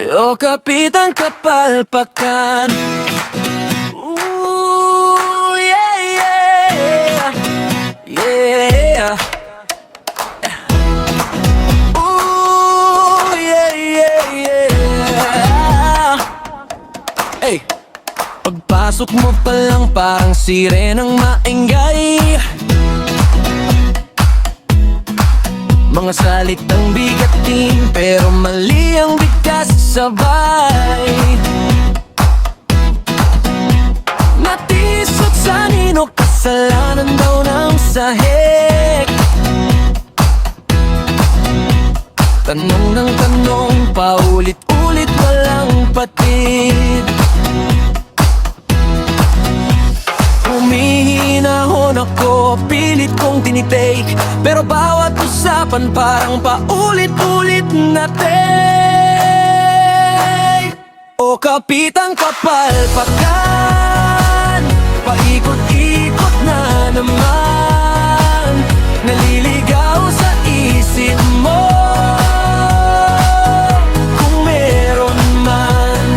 O Kapitan Kapalpakan. Ooh, yeah, yeah, yeah. Ooh, yeah, yeah, yeah. Hey, pagpasok mo pa lang parang sirenang maingay. Mga salitang bigatin pero mali ang bigkas sabay. Natisot sa nino, kasalanan daw ng sahig. Tanong ng tanong, paulit-ulit walang patid. Humihinahon ako, pilit kong tinitake, pero bawat usapan parang paulit-ulit na take. O Kapitan Kapalpakan, paikot-ikot na naman. Naliligaw sa isip mo, kung meron man.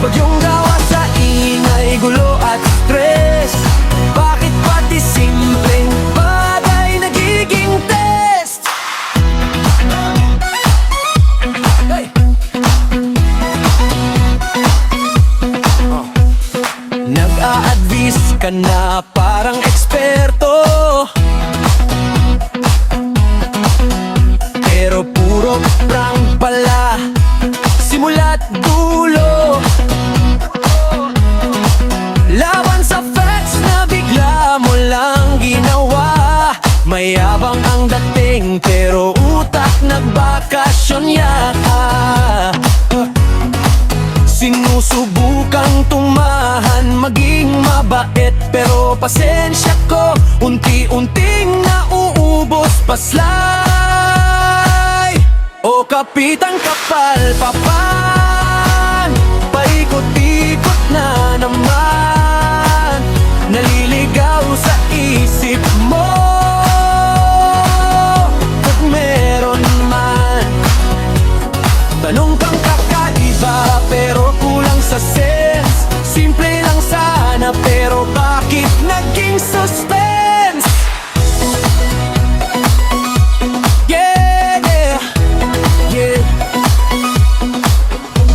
Bagyong gawa sa ingay, gulo at stress. Bakit pati simpleng bagay nagiging test? Hey! Nag-a-advise ka na parang eksperto, pero puro prank pala, simula't dulo. Laban sa facts na bigla mo lang ginawa. Mayabang ang dating pero utak nagbakasyon yata. Sinusubukang tumahan, maging mabait, pero pasensya ko, unti-unting nauubos paslay. O Kapitan Kapalpakan, paikot-ikot na naman. Naliligaw sa isip mo, kung meron man. Tanong kang kakaiba pero kulang sa sense. Simple lang sana pero bakit naging suspense? Yeah, yeah, yeah.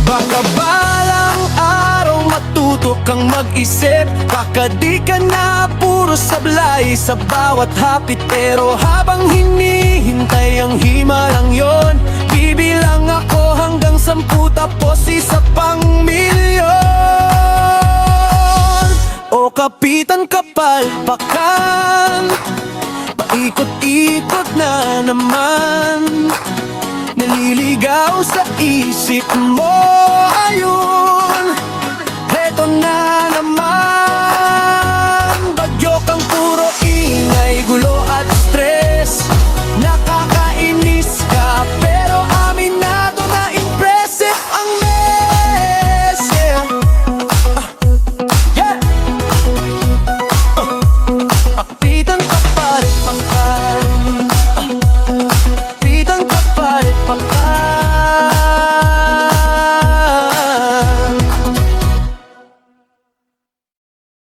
Baka balang araw matuto kang mag-isip. Baka di ka na puro sablay sa bawat hapit, pero habang hinihintay ang hima lang yon, bibilang ako hanggang 10 tapos isa pang milyon. O Kapitan Kapalpakan, paikot-ikot na naman. Naliligaw sa isip mo, ayun.